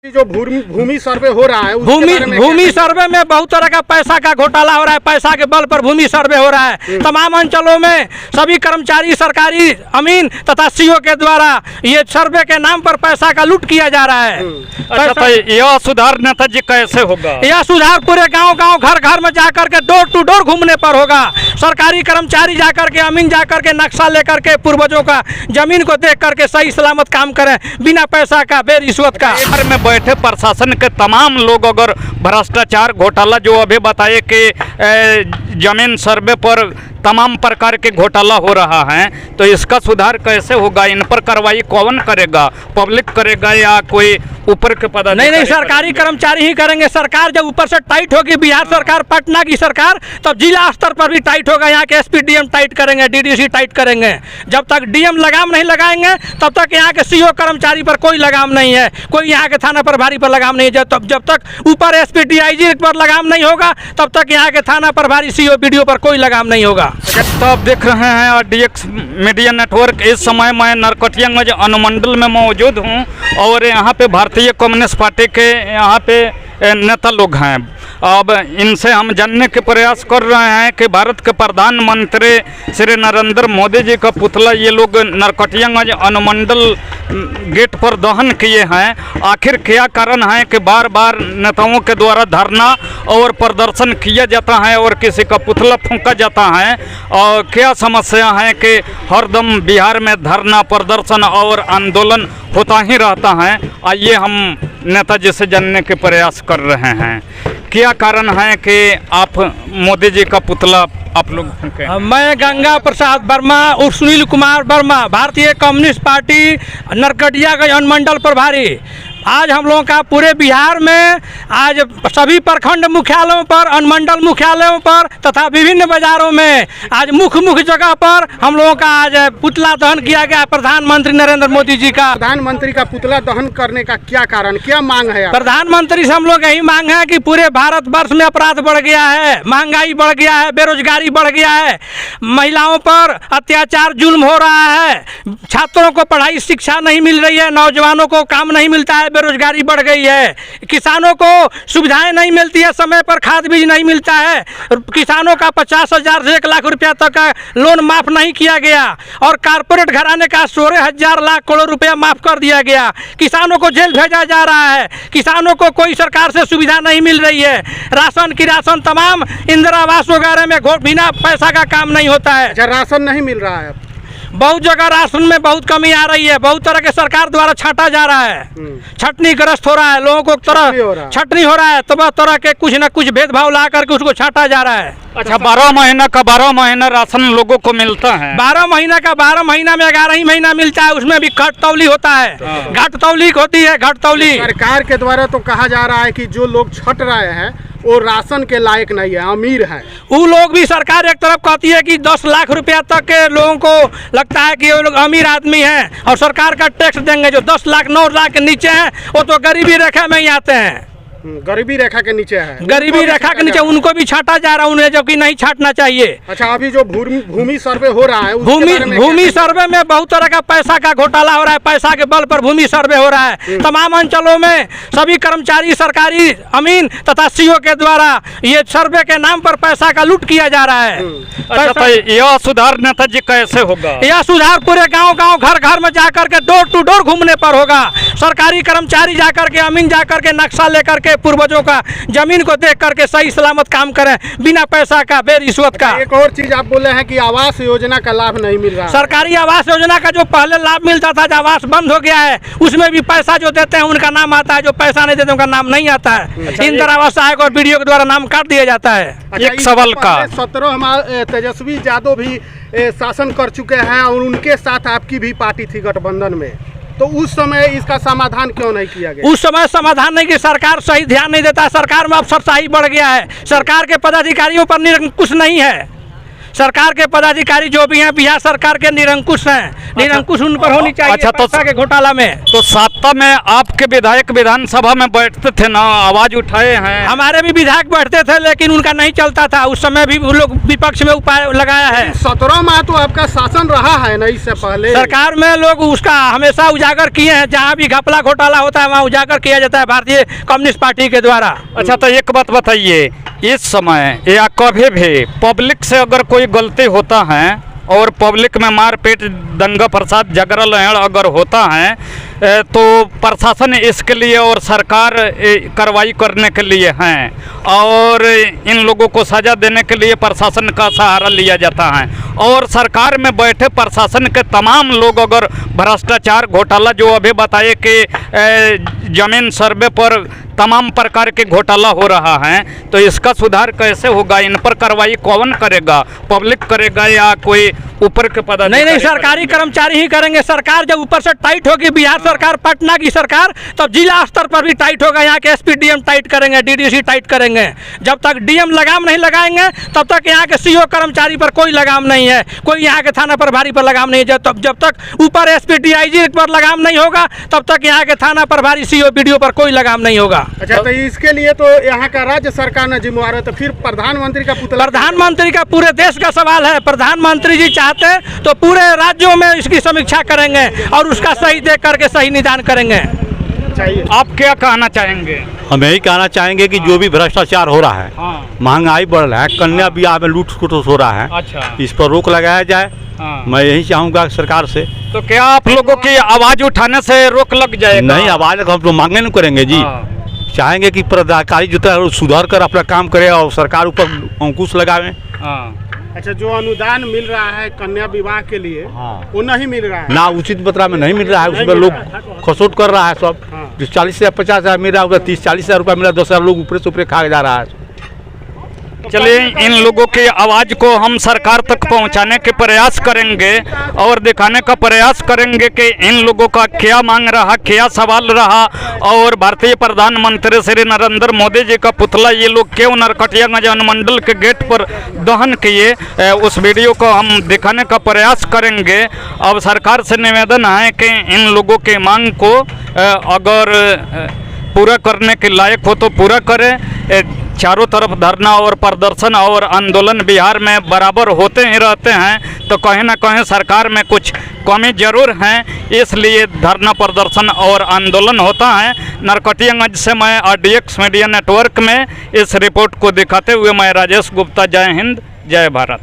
जो भूमि सर्वे हो रहा है भूमि सर्वे में बहुत तरह का पैसा का घोटाला हो रहा है। पैसा के बल पर भूमि सर्वे हो रहा है। तमाम अंचलों में सभी कर्मचारी, सरकारी अमीन तथा सीओ के द्वारा ये सर्वे के नाम पर पैसा का लूट किया जा रहा है। अच्छा, तो यह सुधार नेताजी कैसे होगा? यह सुधार पूरे गांव घर घर में जाकर के डोर टू डोर घूमने पर होगा। सरकारी कर्मचारी जाकर के, अमीन जाकर के नक्शा लेकर के पूर्वजों का जमीन को देख करके सही सलामत काम करें, बिना पैसा का, बेरिश्वत का। घर में बैठे प्रशासन के तमाम लोग अगर भ्रष्टाचार, घोटाला जो अभी बताए कि जमीन सर्वे पर तमाम प्रकार के घोटाला हो रहा है, तो इसका सुधार कैसे होगा? इन पर कार्रवाई कौन करेगा? पब्लिक करेगा या कोई ऊपर के पदाधिकारी? नहीं, सरकारी कर्मचारी ही करेंगे। सरकार जब ऊपर से टाइट होगी, बिहार सरकार, पटना की सरकार, तब जिला स्तर पर भी टाइट होगा। यहाँ के एसपी डीएम टाइट करेंगे, डीडीसी टाइट करेंगे। जब तक डीएम लगाम नहीं लगाएंगे तब तक यहाँ के सीओ कर्मचारी पर कोई लगाम नहीं है, कोई यहाँ के थाना प्रभारी पर लगाम नहीं है। जब तक ऊपर एसपी डीआईजी पर लगाम नहीं होगा तब तक यहाँ के थाना प्रभारी, सीओ, बीडीओ पर कोई लगाम नहीं होगा। तो आप देख रहे हैं DX मीडिया नेटवर्क। इस समय मैं नरकटियागंज अनुमंडल में मौजूद हूं और यहाँ पे भारतीय कम्युनिस्ट पार्टी के यहाँ पे नेता लोग हैं। अब इनसे हम जानने के प्रयास कर रहे हैं कि भारत के प्रधानमंत्री श्री नरेंद्र मोदी जी का पुतला ये लोग नरकटियागंज अनुमंडल गेट पर दहन किए हैं। आखिर क्या कारण है कि बार बार नेताओं के द्वारा धरना और प्रदर्शन किया जाता है और किसी का पुतला फूंका जाता है? और क्या समस्या है कि हरदम बिहार में धरना, प्रदर्शन और आंदोलन होता ही रहता है? आइए हम नेताजी से जानने के प्रयास कर रहे हैं क्या कारण है कि आप मोदी जी का पुतला आप लोग फूंके? मैं गंगा प्रसाद वर्मा और सुनील कुमार वर्मा, भारतीय कम्युनिस्ट पार्टी नरकटियागंज अनुमंडल प्रभारी। आज हम लोगों का पूरे बिहार में आज सभी प्रखंड मुख्यालयों पर, अनुमंडल मुख्यालयों पर तथा विभिन्न बाजारों में आज मुख्य जगह पर हम लोगों का आज पुतला दहन किया गया प्रधानमंत्री नरेंद्र मोदी जी का। प्रधानमंत्री का पुतला दहन करने का क्या कारण, क्या मांग है? प्रधानमंत्री से हम लोग यही मांग है कि पूरे भारतवर्ष में अपराध बढ़ गया है, महंगाई बढ़ गया है, बेरोजगारी बढ़ गया है, महिलाओं पर अत्याचार, जुल्म हो रहा है, छात्रों को पढ़ाई शिक्षा नहीं मिल रही है, नौजवानों को काम नहीं मिलता है, बेरोजगारी बढ़ गई है, किसानों को सुविधाएं नहीं मिलती है, समय पर खाद बीज नहीं मिलता है, किसानों का 50,000 से 1 लाख रुपया तक का लोन माफ नहीं किया गया और कारपोरेट घराने का 16,000 लाख करोड़ रुपया माफ कर दिया गया। किसानों को जेल भेजा जा रहा है, किसानों को कोई सरकार से सुविधा नहीं मिल रही है, राशन की राशन, तमाम इंदिरा आवास वगैरह में बिना पैसा का काम नहीं होता है। राशन नहीं मिल रहा है, बहुत जगह राशन में बहुत कमी आ रही है, बहुत तरह के सरकार द्वारा छांटा जा रहा है, छटनी ग्रस्त हो रहा है, लोगों को तरह छटनी हो रहा है, तो तरह के कुछ न कुछ भेदभाव ला करके उसको छांटा जा रहा है। अच्छा, 12 महीना का 12 महीना राशन लोगों को मिलता है? 12 महीना का 12 महीना में 11 ही महीना मिलता है, उसमें भी घटतौली होता है, घटतौली होती है, घटतौली। सरकार के द्वारा तो कहा जा रहा है कि जो लोग छट रहे हैं वो राशन के लायक नहीं है, अमीर है। वो लोग भी सरकार एक तरफ कहती है कि 10 लाख रुपया तक के लोगों को लगता है कि वो लोग अमीर आदमी हैं और सरकार का टैक्स देंगे। जो 10 लाख 9 लाख के नीचे हैं वो तो गरीबी रेखा में ही आते हैं, गरीबी रेखा के नीचे है, गरीबी रेखा के नीचे, उनको भी छांटा जा रहा है, उन्हें जो कि नहीं छांटना चाहिए। अच्छा, अभी जो भूमि सर्वे हो रहा है, भूमि सर्वे में बहुत तरह का पैसा का घोटाला हो रहा है। पैसा के बल पर भूमि सर्वे हो रहा है। तमाम अंचलों में सभी कर्मचारी, सरकारी अमीन तथा सीओ के द्वारा ये सर्वे के नाम पर पैसा का लूट किया जा रहा है। अच्छा, तो यह सुधार नेताजी कैसे होगा? यह सुधार पूरे गांव घर घर में जाकर के डोर टू डोर घूमने पर होगा। सरकारी कर्मचारी जाकर के, अमीन जाकर के नक्शा लेकर के पूर्वजों का जमीन को देख करके सही सलामत काम करें, बिना पैसा का, बेरिश्वत का। एक और चीज आप बोले हैं कि आवास योजना का लाभ नहीं मिल रहा। सरकारी आवास योजना का जो पहले लाभ मिलता था, जो आवास बंद हो गया है, उसमें भी पैसा जो देते हैं उनका नाम आता है, जो पैसा नहीं देते उनका नाम नहीं आता है। इंदिरा आवास सहायक और बीडीओ के द्वारा नाम काट दिया जाता है। एक सवाल का 17 तेजस्वी यादव भी शासन कर चुके हैं और उनके साथ आपकी भी पार्टी थी गठबंधन में, तो उस समय इसका समाधान क्यों नहीं किया गया? उस समय समाधान नहीं कि सरकार सही ध्यान नहीं देता। सरकार में अफसरशाही बढ़ गया है, सरकार के पदाधिकारियों पर निरंकुश नहीं है, सरकार के पदाधिकारी जो भी हैं बिहार सरकार के निरंकुश हैं, निरंकुश उन पर होनी चाहिए। अच्छा, तो पैसा के घोटाला में तो साता में आपके विधायक विधानसभा में बैठते थे ना, आवाज उठाए हैं। हमारे भी विधायक बैठते थे लेकिन उनका नहीं चलता था, उस समय भी वो लोग विपक्ष में उपाय लगाया है। 17 माह तो आपका शासन रहा है ना, इससे पहले सरकार में लोग उसका हमेशा उजागर किए हैं, जहाँ भी घपला घोटाला होता है वहाँ उजागर किया जाता है भारतीय कम्युनिस्ट पार्टी के द्वारा। अच्छा, तो एक बात बताइए, इस समय या कभी भी पब्लिक से अगर कोई गलती होता है और पब्लिक में मारपीट दंगा फसाद झगड़ा लहड़ अगर होता है तो प्रशासन इसके लिए और सरकार कार्रवाई करने के लिए हैं और इन लोगों को सज़ा देने के लिए प्रशासन का सहारा लिया जाता है। और सरकार में बैठे प्रशासन के तमाम लोग अगर भ्रष्टाचार घोटाला जो अभी बताए कि जमीन सर्वे पर तमाम प्रकार के घोटाला हो रहा है, तो इसका सुधार कैसे होगा? इन पर कार्रवाई कौन करेगा? पब्लिक करेगा या कोई ऊपर के पदाधिकारी? नहीं, सरकारी कर्मचारी ही करेंगे। सरकार जब ऊपर से टाइट होगी, बिहार सरकार, पटना की सरकार, तब जिला स्तर पर भी टाइट होगा। यहाँ के एसपी डीएम टाइट करेंगे, डीडीसी टाइट करेंगे। जब तक डीएम लगाम नहीं लगाएंगे तब तक यहाँ के सीओ कर्मचारी पर कोई लगाम नहीं है, कोई यहाँ के थाना प्रभारी पर लगाम नहीं है। जब तक ऊपर एसपी डीआईजी पर लगाम नहीं होगा तब तक यहाँ के थाना प्रभारी सीओ बीडीओ पर कोई लगाम नहीं होगा। अच्छा, तो इसके लिए तो यहाँ का राज्य सरकार ने जिम्मेवार है, तो फिर प्रधानमंत्री का पुतला? प्रधानमंत्री का पूरे देश का सवाल है। प्रधानमंत्री जी चाहते हैं तो पूरे राज्यों में इसकी समीक्षा करेंगे और उसका सही देख करके सही निदान करेंगे। चाहिए। आप क्या कहना चाहेंगे? हम यही कहना चाहेंगे कि जो भी भ्रष्टाचार हो रहा है, महंगाई बढ़ रहा है, कन्या ब्याह में लूट खुट हो रहा है, अच्छा, इस पर रोक लगाया जाए। मैं यही चाहूँगा सरकार से। तो क्या आप लोगों की आवाज उठाने से रोक लग जाएगा? नहीं, आवाज हम तो मांगे नहीं करेंगे जी। चाहेंगे कि पदाधिकारी जो है सुधार कर अपना काम करे और सरकार ऊपर अंकुश लगावे। अच्छा, जो अनुदान मिल रहा है कन्या विवाह के लिए, वो नहीं मिल रहा है ना, उचित मात्रा में नहीं मिल रहा है। उसमें लोग खसोट कर रहा है सब। जो 40 से 50 हज़ार मिल रहा है, 30-40 हज़ार रुपया मिला, 10 हज़ार लोग ऊपर से ऊपर खा जा रहा है। चलिए, इन लोगों की आवाज़ को हम सरकार तक पहुंचाने के प्रयास करेंगे और दिखाने का प्रयास करेंगे कि इन लोगों का क्या मांग रहा, क्या सवाल रहा और भारतीय प्रधानमंत्री श्री नरेंद्र मोदी जी का पुतला ये लोग क्यों नरकटियागंज अनुमंडल के गेट पर दहन किए, उस वीडियो को हम दिखाने का प्रयास करेंगे। अब सरकार से निवेदन है कि इन लोगों की मांग को अगर पूरा करने के लायक हो तो पूरा करें। चारों तरफ धरना और प्रदर्शन और आंदोलन बिहार में बराबर होते ही रहते हैं, तो कहीं ना कहीं सरकार में कुछ कमी जरूर है, इसलिए धरना प्रदर्शन और आंदोलन होता है। नरकटियागंज से मैं RDX मीडिया नेटवर्क में इस रिपोर्ट को दिखाते हुए मैं राजेश गुप्ता। जय हिंद, जय भारत।